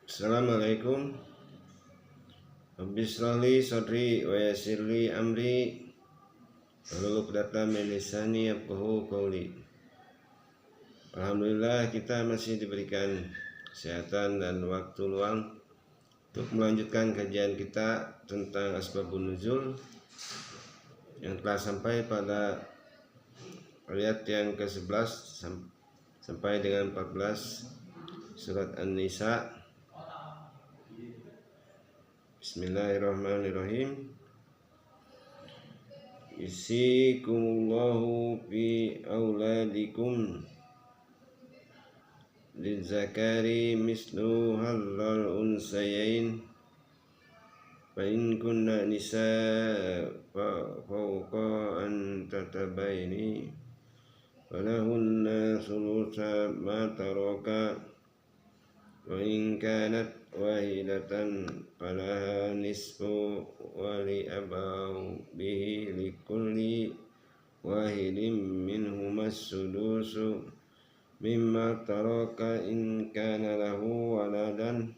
Assalamualaikum. Rabbi shrah li sadri wa yassir li amri wahlul 'uqdatam min lisani yafqahu qawli. Alhamdulillah kita masih diberikan kesehatan dan waktu luang untuk melanjutkan kajian kita tentang asbabun nuzul yang telah sampai pada ayat yang ke-11 sampai dengan 14 surat An-Nisa. Bismillahirrahmanirrahim. Yusikumullahu fi auladikum lizzakari mislu hadzal unsayain fa in kunna nisaa fawqa an tatabaini falahunna thulutha ma taraka wa in kanat wahidatan falaha nisfu wa li abaw bihi likulli wahidin minhumas sudusu mimma taraka in kana lahu waladan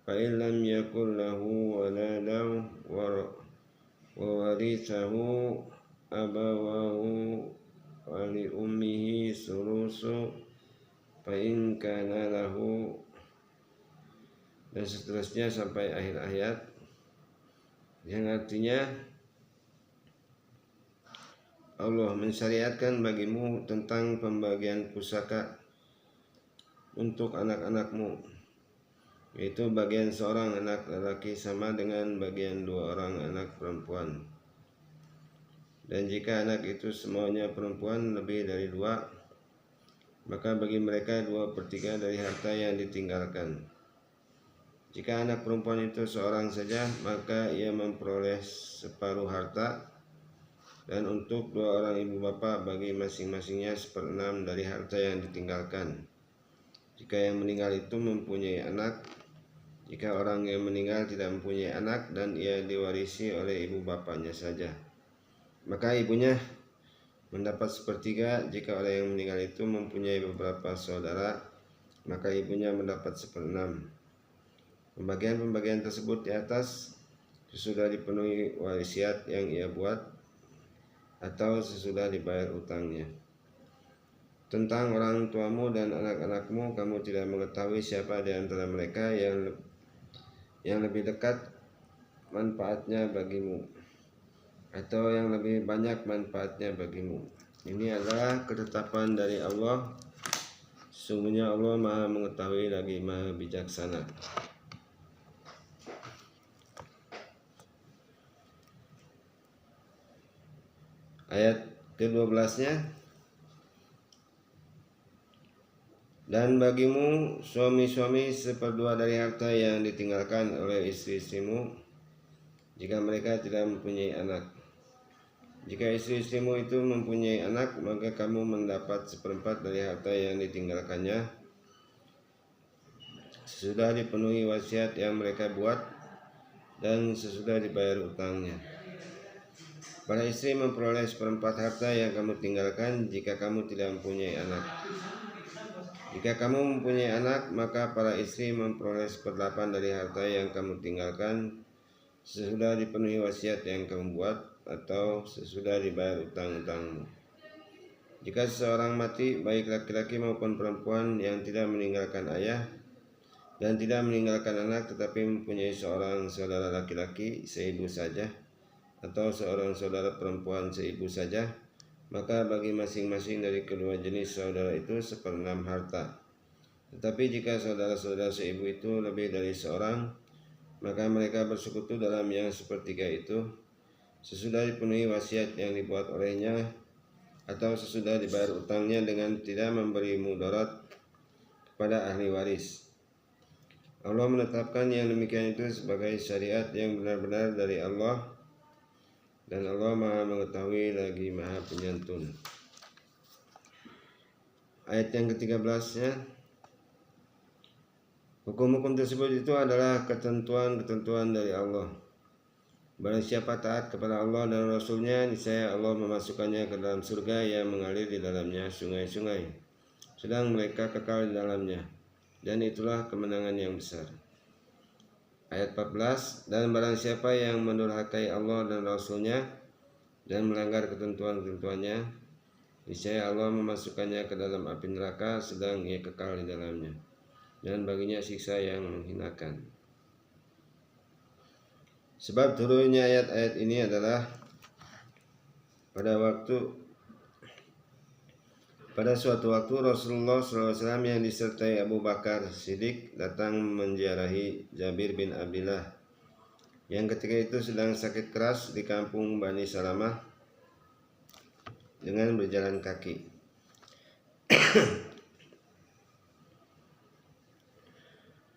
fa in lam yakul lahu waladan wa warithahu abawahu wa li ummihi sulusu fa in kana lahu, dan seterusnya sampai akhir ayat, yang artinya Allah mensyariatkan bagimu tentang pembagian pusaka untuk anak-anakmu, yaitu bagian seorang anak laki sama dengan bagian dua orang anak perempuan. Dan jika anak itu semuanya perempuan lebih dari dua, maka bagi mereka 2/3 dari harta yang ditinggalkan. Jika anak perempuan itu seorang saja, maka ia memperoleh separuh harta, dan untuk dua orang ibu bapa bagi masing-masingnya 1/6 dari harta yang ditinggalkan. Jika yang meninggal itu mempunyai anak, jika orang yang meninggal tidak mempunyai anak dan ia diwarisi oleh ibu bapanya saja, maka ibunya mendapat 1/3. Jika orang yang meninggal itu mempunyai beberapa saudara, maka ibunya mendapat 1/6. Pembagian-pembagian tersebut di atas sesudah dipenuhi wasiat yang ia buat atau sesudah dibayar utangnya. Tentang orang tuamu dan anak-anakmu, kamu tidak mengetahui siapa di antara mereka yang lebih dekat manfaatnya bagimu, atau yang lebih banyak manfaatnya bagimu. Ini adalah ketetapan dari Allah. Sesungguhnya Allah Maha mengetahui lagi Maha bijaksana. Ayat ke-12-nya, dan bagimu suami-suami 1/2 dari harta yang ditinggalkan oleh istri-istrimu jika mereka tidak mempunyai anak. Jika istri-istrimu itu mempunyai anak, maka kamu mendapat 1/4 dari harta yang ditinggalkannya sesudah dipenuhi wasiat yang mereka buat dan sesudah dibayar utangnya. Para istri memperoleh 1/4 harta yang kamu tinggalkan jika kamu tidak mempunyai anak. Jika kamu mempunyai anak, maka para istri memperoleh 1/8 dari harta yang kamu tinggalkan sesudah dipenuhi wasiat yang kamu buat atau sesudah dibayar utang-utangmu. Jika seseorang mati, baik laki-laki maupun perempuan, yang tidak meninggalkan ayah dan tidak meninggalkan anak, tetapi mempunyai seorang saudara laki-laki seibu saja atau seorang saudara perempuan seibu saja, maka bagi masing-masing dari kedua jenis saudara itu 1/6 harta. Tetapi jika saudara-saudara seibu itu lebih dari seorang, maka mereka bersekutu dalam yang 1/3 itu sesudah dipenuhi wasiat yang dibuat olehnya atau sesudah dibayar utangnya dengan tidak memberi mudarat kepada ahli waris. Allah menetapkan yang demikian itu sebagai syariat yang benar-benar dari Allah, dan Allah Maha mengetahui lagi Maha penyantun. Ayat yang ke-13-nya, hukum-hukum tersebut itu adalah ketentuan-ketentuan dari Allah. Barang siapa taat kepada Allah dan Rasul-Nya, niscaya Allah memasukkannya ke dalam surga yang mengalir di dalamnya sungai-sungai, sedang mereka kekal di dalamnya. dan itulah kemenangan yang besar. Ayat 14, dan barang siapa yang mendurhakai Allah dan Rasul-Nya dan melanggar ketentuan-ketentuannya, niscaya Allah memasukkannya ke dalam api neraka sedang ia kekal di dalamnya, dan baginya siksa yang menghinakan. Sebab turunnya ayat-ayat ini adalah pada suatu waktu Rasulullah SAW yang disertai Abu Bakar Siddiq datang menziarahi Jabir bin Abdillah yang ketika itu sedang sakit keras di kampung Bani Salamah dengan berjalan kaki.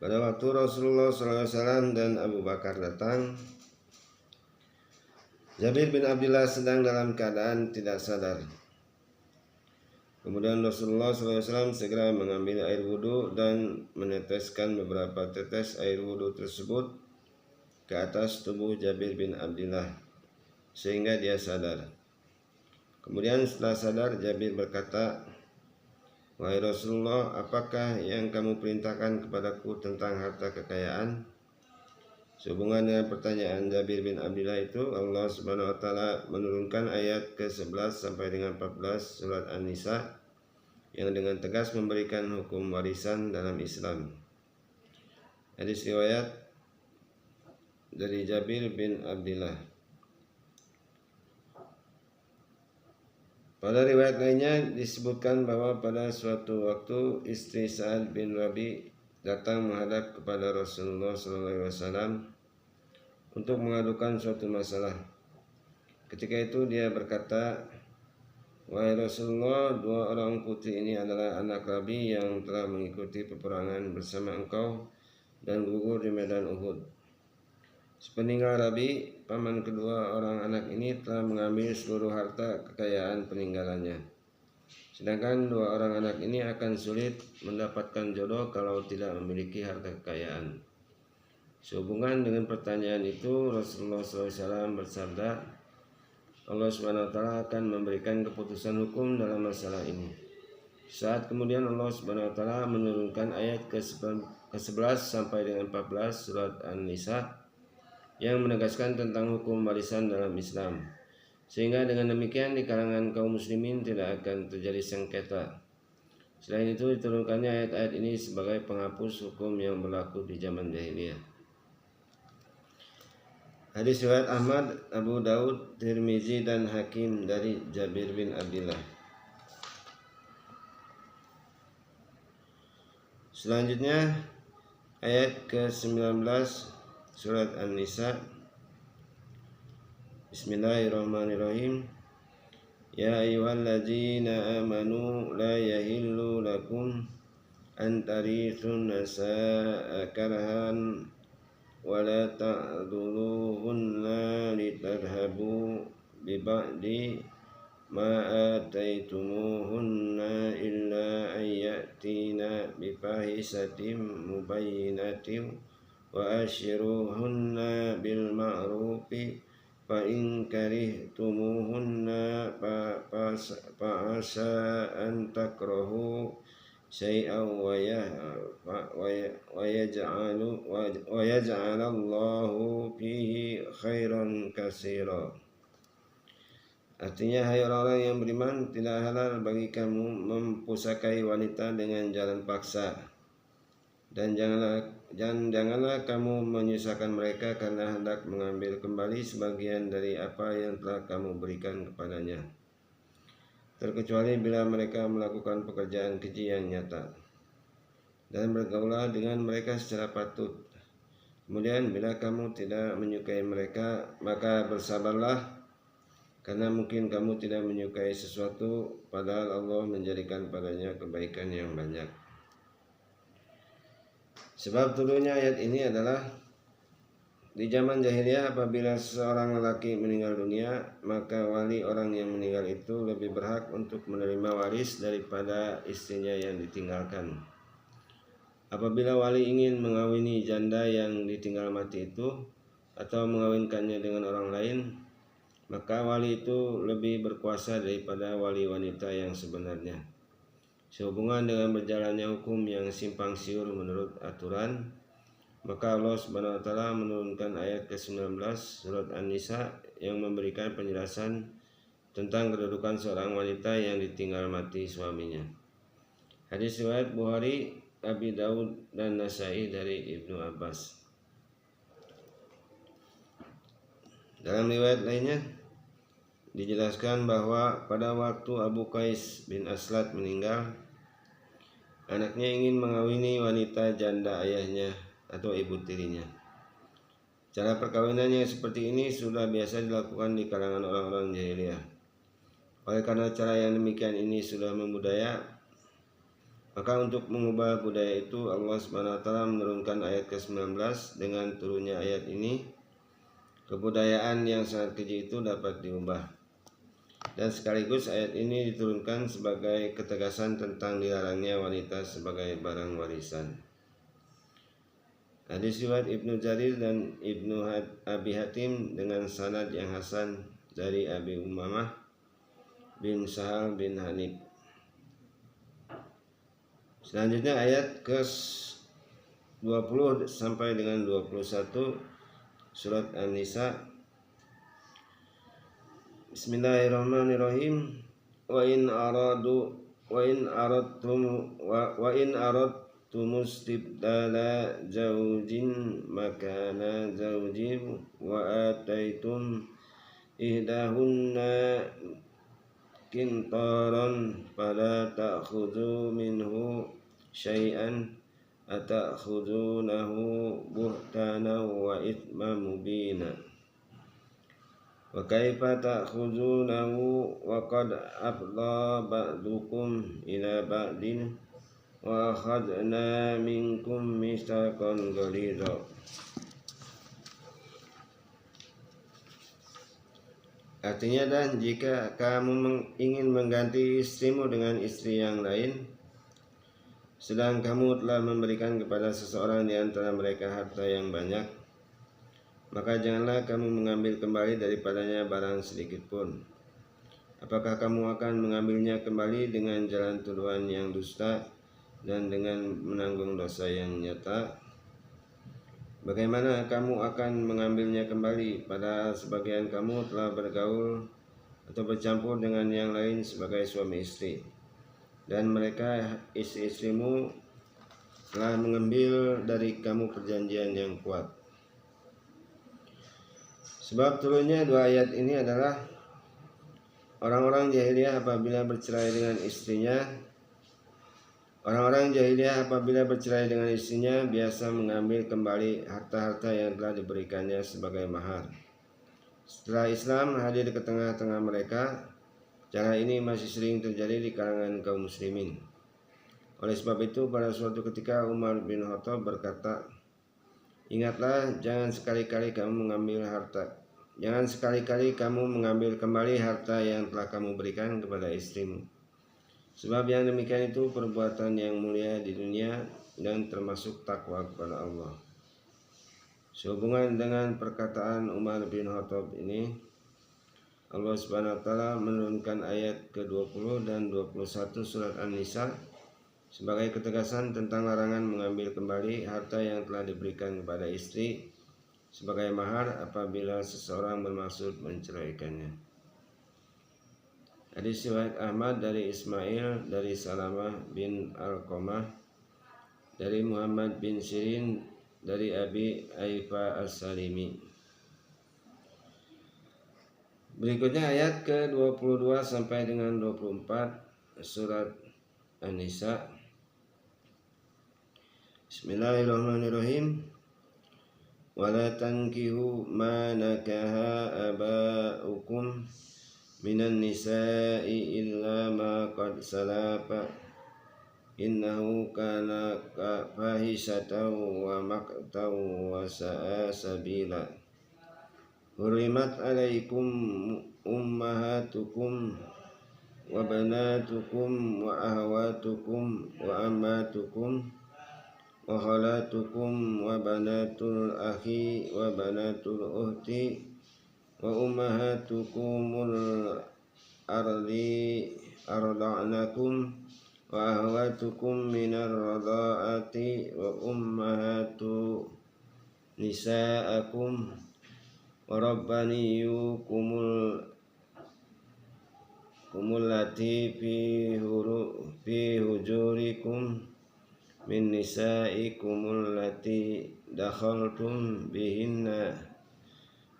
Pada waktu Rasulullah SAW dan Abu Bakar datang, Jabir bin Abdillah sedang dalam keadaan tidak sadar. Kemudian Rasulullah SAW segera mengambil air wudhu dan meneteskan beberapa tetes air wudhu tersebut ke atas tubuh Jabir bin Abdillah sehingga dia sadar. Kemudian setelah sadar, Jabir berkata, "Wahai Rasulullah, apakah yang kamu perintahkan kepadaku tentang harta kekayaan?" Sehubungan dengan pertanyaan Jabir bin Abdillah itu, Allah Subhanahu wa taala menurunkan ayat ke-11 sampai dengan 14 surat An-Nisa yang dengan tegas memberikan hukum warisan dalam Islam. Hadis riwayat dari Jabir bin Abdillah. Pada riwayat lainnya disebutkan bahwa pada suatu waktu istri Sa'ad bin Rabi datang menghadap kepada Rasulullah SAW untuk mengadukan suatu masalah. Ketika itu dia berkata, "Wahai Rasulullah, dua orang putri ini adalah anak Rabi yang telah mengikuti peperangan bersama engkau dan gugur di medan Uhud. Sepeninggal Rabi, paman kedua orang anak ini telah mengambil seluruh harta kekayaan peninggalannya. Sedangkan dua orang anak ini akan sulit mendapatkan jodoh kalau tidak memiliki harta kekayaan." Sehubungan dengan pertanyaan itu, Rasulullah SAW bersabda, Allah SWT akan memberikan keputusan hukum dalam masalah ini. Saat kemudian Allah SWT menurunkan ayat ke-11 sampai dengan 14 surat An-Nisa yang menegaskan tentang hukum warisan dalam Islam. Sehingga dengan demikian di kalangan kaum muslimin tidak akan terjadi sengketa. Selain itu diturunkannya ayat-ayat ini sebagai penghapus hukum yang berlaku di zaman jahiliyah. Hadis riwayat Ahmad, Abu Daud, Tirmizi dan Hakim dari Jabir bin Abdillah. Selanjutnya ayat ke-19 surat An-Nisa. Bismillahirrahmanirrahim. Ya ayyuhalladzina amanu la yahillu lakum an tarithun nasaa karhan wala ta'dhuluhunna litadhhabu biba'di ma ataitumuhunna illa ayyatina bifahisatin mubayyinatin wa ashiruhunna bil ma'rufi fa in karihtumuhunna fa asa an takrahu syai'an wa yaj'alallahu fihi khairan katsira. Artinya, hai orang-orang yang beriman, tidak halal bagi kamu mempusakai wanita dengan jalan paksa, dan janganlah kamu menyusahkan mereka karena hendak mengambil kembali sebagian dari apa yang telah kamu berikan kepadanya, terkecuali bila mereka melakukan pekerjaan keji yang nyata, dan bergaulah dengan mereka secara patut. Kemudian bila kamu tidak menyukai mereka, maka bersabarlah, karena mungkin kamu tidak menyukai sesuatu padahal Allah menjadikan padanya kebaikan yang banyak. Sebab turunnya ayat ini adalah di zaman jahiliyah, apabila seorang lelaki meninggal dunia, maka wali orang yang meninggal itu lebih berhak untuk menerima waris daripada istrinya yang ditinggalkan. Apabila wali ingin mengawini janda yang ditinggal mati itu atau mengawinkannya dengan orang lain, maka wali itu lebih berkuasa daripada wali wanita yang sebenarnya. sehubungan dengan berjalannya hukum yang simpang siur menurut aturan, maka Allah Subhanahu wa taala menurunkan ayat ke-19 surat An-Nisa yang memberikan penjelasan tentang kedudukan seorang wanita yang ditinggal mati suaminya. Hadis riwayat Bukhari, Abi Daud dan Nasai dari Ibnu Abbas. Dalam riwayat lainnya dijelaskan bahwa pada waktu Abu Qais bin Aslat meninggal, anaknya ingin mengawini wanita janda ayahnya atau ibu tirinya. Cara perkawinannya seperti ini sudah biasa dilakukan di kalangan orang-orang jahiliyah. Oleh karena cara yang demikian ini sudah membudaya, maka untuk mengubah budaya itu Allah SWT menurunkan ayat ke-19. Dengan turunnya ayat ini, kebudayaan yang sangat keji itu dapat diubah. Dan sekaligus ayat ini diturunkan sebagai ketegasan tentang dilarangnya wanita sebagai barang warisan. Hadis riwayat Ibnu Jarir dan Ibnu Abi Hatim dengan sanad yang hasan dari Abi Umamah bin Sahal bin Hanif. Selanjutnya ayat ke-20 sampai dengan 21 surat An-Nisa. Bismillahirrahmanirrahim. Wa in aradtum istibdala zaujin makana zaujin wa ataitum ihdahunna kintaran fala ta'khudhu minhu syai'an atakhudunahu buhtana wa ithma mubina. Wa kaifa ta'khudunahu wa qad afdha ba'dukum ila ba'din wa akhadna minkum mitsaqan ghalidha. Artinya, dan jika kamu ingin mengganti istrimu dengan istri yang lain, sedang kamu telah memberikan kepada seseorang di antara mereka harta yang banyak, maka janganlah kamu mengambil kembali daripadanya barang sedikit pun. Apakah kamu akan mengambilnya kembali dengan jalan tuduhan yang dusta dan dengan menanggung dosa yang nyata? Bagaimana kamu akan mengambilnya kembali pada sebagian kamu telah bergaul atau bercampur dengan yang lain sebagai suami istri, dan mereka istri-istrimu telah mengambil dari kamu perjanjian yang kuat? Sebab turunnya dua ayat ini adalah orang-orang jahiliyah apabila bercerai dengan istrinya biasa mengambil kembali harta-harta yang telah diberikannya sebagai mahar. Setelah Islam hadir ke tengah-tengah mereka, cara ini masih sering terjadi di kalangan kaum muslimin. Oleh sebab itu, pada suatu ketika Umar bin Khattab berkata, "Ingatlah, jangan sekali-kali kamu mengambil kembali harta yang telah kamu berikan kepada istrimu. Sebab yang demikian itu perbuatan yang mulia di dunia dan termasuk takwa kepada Allah." Sehubungan dengan perkataan Umar bin Khattab ini, Allah Subhanahu wa taala menurunkan ayat ke-20 dan 21 surat An-Nisa sebagai ketegasan tentang larangan mengambil kembali harta yang telah diberikan kepada istri sebagai mahar apabila seseorang bermaksud menceraikannya. Hadis riwayat Ahmad dari Ismail dari Salamah bin Alqamah dari Muhammad bin Sirin dari Abi Aifa As-Salimi. Berikutnya ayat ke-22 sampai dengan 24 surat An-Nisa. Bismillahirrahmanirrahim. Wala tankihu ma nakaha aba'ukum minan nisa'i illa ma qad salafa innahu kana fahisatan wa maqtan wa sa'a sabila. Hurimat alaikum ummahatukum wa banatukum wa ahwatukum wa ammatukum wa khalatukum wa banatul akhi wa banatul ukhti wa ummahatukumul ardi arda'nakum wa ahwatukum minar radha'ati wa ummahatu nisa'akum wa rabbaniyukumul lati fi hujurikum min nisaikumul lati dakhaltum bihinna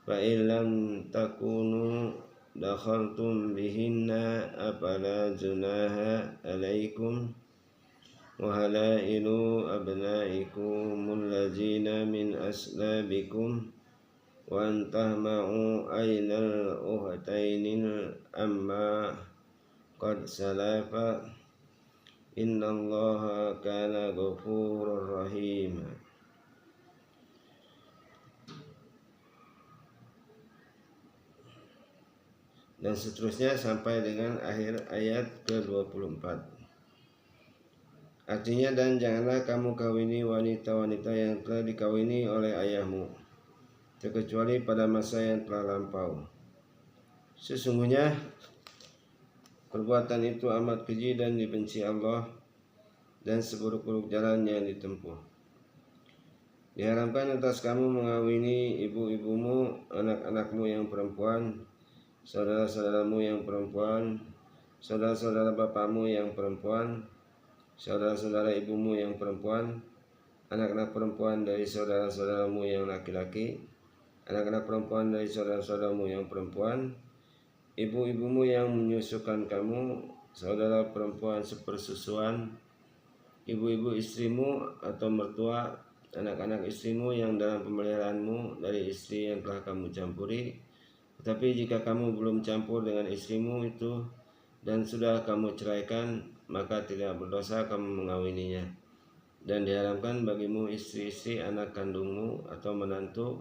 fa illam takunu dakhaltum bihinna afala junaha alaikum wa halailu abnaikumul ladzina min aslabikum wa antahma'u ainal uhtainil amma qad salafa innallaha kana ghafurur rahim. Dan seterusnya sampai dengan akhir ayat ke-24. Artinya, dan janganlah kamu kawini wanita-wanita yang telah dikawini oleh ayahmu, terkecuali pada masa yang telah lampau. Sesungguhnya perbuatan itu amat keji dan dibenci Allah, dan seburuk-buruk jalan yang ditempuh. Diharamkan atas kamu mengawini ibu-ibumu, anak-anakmu yang perempuan, saudara-saudaramu yang perempuan, saudara-saudara bapakmu yang perempuan, saudara-saudara ibumu yang perempuan, anak-anak perempuan dari saudara-saudaramu yang laki-laki, anak-anak perempuan dari saudara-saudaramu yang perempuan, ibu-ibumu yang menyusukan kamu, saudara perempuan sepersusuan, ibu-ibu istrimu atau mertua, anak-anak istrimu yang dalam pemeliharaanmu dari istri yang telah kamu campuri. Tetapi jika kamu belum campur dengan istrimu itu dan sudah kamu ceraikan, maka tidak berdosa kamu mengawininya. Dan diharamkan bagimu istri-istri anak kandungmu atau menantu,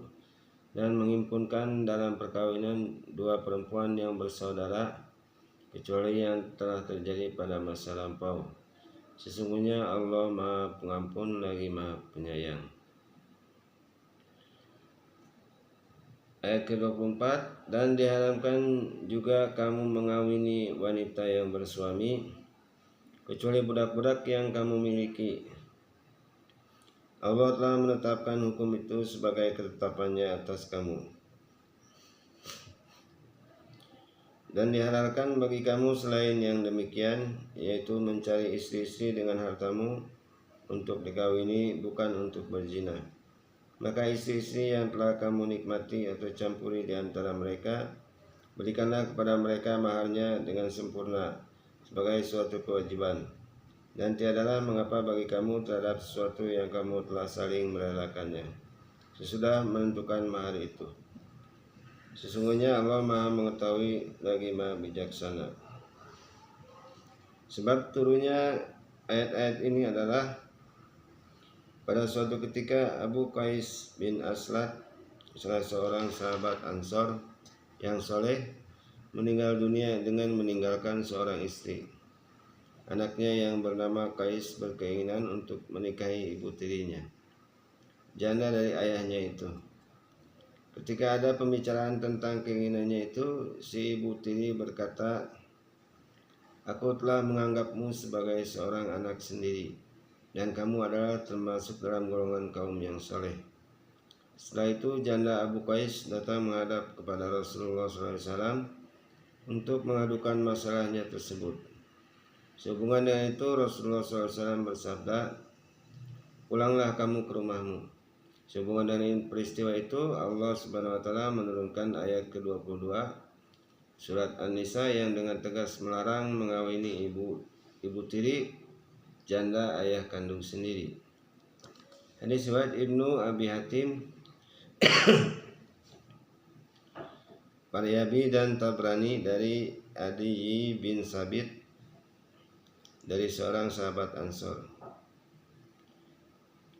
dan mengimpunkan dalam perkawinan dua perempuan yang bersaudara, kecuali yang telah terjadi pada masa lampau. Sesungguhnya Allah Maha Pengampun lagi Maha Penyayang. Ayat ke-24, dan diharamkan juga kamu mengawini wanita yang bersuami, kecuali budak-budak yang kamu miliki. Allah telah menetapkan hukum itu sebagai ketetapannya atas kamu. Dan dihalalkan bagi kamu selain yang demikian, yaitu mencari istri-istri dengan hartamu untuk dikawini, bukan untuk berzina. Maka istri-istri yang telah kamu nikmati atau campuri di antara mereka, berikanlah kepada mereka maharnya dengan sempurna sebagai suatu kewajiban. Dan tiadalah mengapa bagi kamu terhadap sesuatu yang kamu telah saling merelakannya, sesudah menentukan mahar itu. Sesungguhnya Allah Maha mengetahui lagi Maha bijaksana. Sebab turunnya ayat-ayat ini adalah pada suatu ketika Abu Qais bin Aslat, salah seorang sahabat Ansor yang soleh, meninggal dunia dengan meninggalkan seorang istri. Anaknya yang bernama Qais berkeinginan untuk menikahi ibu tirinya, janda dari ayahnya itu. Ketika ada pembicaraan tentang keinginannya itu, si ibu tiri berkata, "Aku telah menganggapmu sebagai seorang anak sendiri, dan kamu adalah termasuk dalam golongan kaum yang soleh." Setelah itu janda Abu Qais datang menghadap kepada Rasulullah SAW untuk mengadukan masalahnya tersebut. Sehubungan dengan itu Rasulullah SAW bersabda, "Pulanglah kamu ke rumahmu." Sehubungan dengan peristiwa itu Allah Subhanahu wa taala menurunkan ayat ke-22 surat An-Nisa yang dengan tegas melarang mengawini ibu tiri janda ayah kandung sendiri. Hadis riwayat Ibnu Abi Hatim, Paryabi dan Tabrani dari Adi bin Sabit dari seorang sahabat Ansor.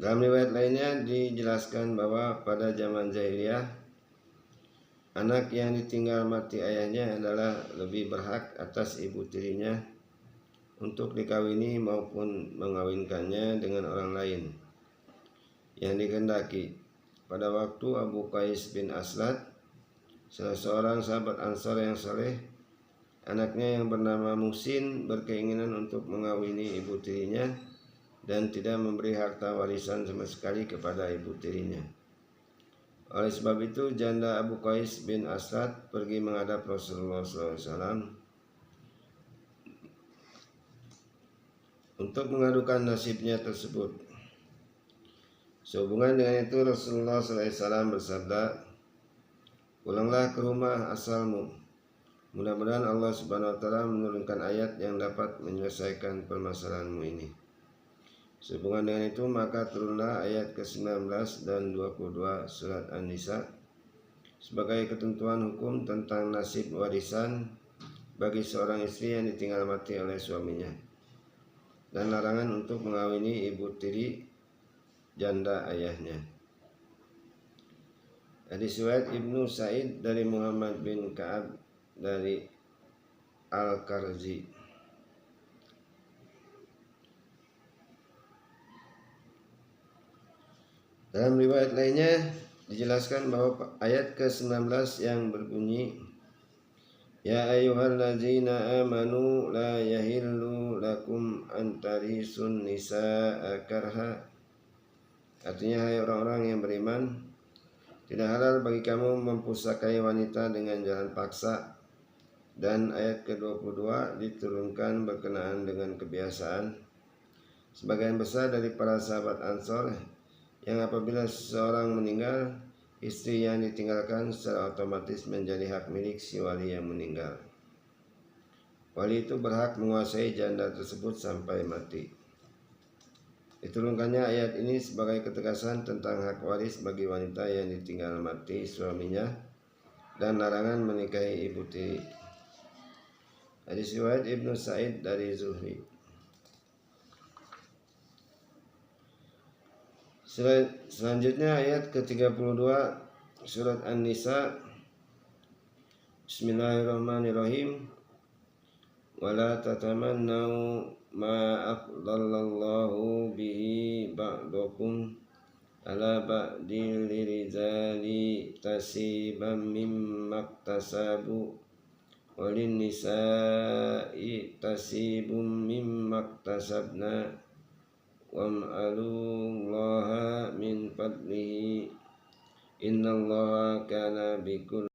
Dalam riwayat lainnya dijelaskan bahwa pada zaman jahiliyah, anak yang ditinggal mati ayahnya adalah lebih berhak atas ibu tirinya untuk dikawini maupun mengawinkannya dengan orang lain yang dikehendaki. Pada waktu Abu Qais bin Aslat, salah seorang sahabat Ansor yang saleh, anaknya yang bernama Muhsin berkeinginan untuk mengawini ibu tirinya dan tidak memberi harta warisan sama sekali kepada ibu tirinya. Oleh sebab itu janda Abu Qais bin Asad pergi menghadap Rasulullah SAW untuk mengadukan nasibnya tersebut. Sehubungan dengan itu Rasulullah SAW bersabda, "Pulanglah ke rumah asalmu. Mudah-mudahan Allah Subhanahu wa taala menurunkan ayat yang dapat menyelesaikan permasalahanmu ini." Sehubungan dengan itu maka turunlah ayat ke-19 dan 22 surat An-Nisa sebagai ketentuan hukum tentang nasib warisan bagi seorang istri yang ditinggal mati oleh suaminya, dan larangan untuk mengawini ibu tiri janda ayahnya. Hadis riwayat Ibnu Sa'id dari Muhammad bin Ka'ab dari Al-Karzi. Dalam riwayat lainnya dijelaskan bahwa ayat ke-19 yang berbunyi, "Ya ayyuhallazina amanu la yahillu lakum an tarisun nisaa karha." Artinya, hai orang-orang yang beriman, tidak halal bagi kamu mempusakai wanita dengan jalan paksa. Dan ayat ke-22 diturunkan berkenaan dengan kebiasaan sebagian besar dari para sahabat Ansor yang apabila seseorang meninggal, istri yang ditinggalkan secara otomatis menjadi hak milik si wali yang meninggal. Wali itu berhak menguasai janda tersebut sampai mati. Diturunkannya ayat ini sebagai ketegasan tentang hak waris bagi wanita yang ditinggal mati suaminya dan larangan menikahi ibu tiri. Hadis riwayat Ibnu Sa'id dari Zuhri. Selanjutnya ayat ke-32 surat An-Nisa. Bismillahirrahmanirrahim. Wala tatamannau ma afdalallahu bihi ba'dakum ala ba'dil lirizali tasiban mimma iktasabu walin nisa'i tasibum mimma iktasabna wam'alullaha min fadlihi innallaha kana bikul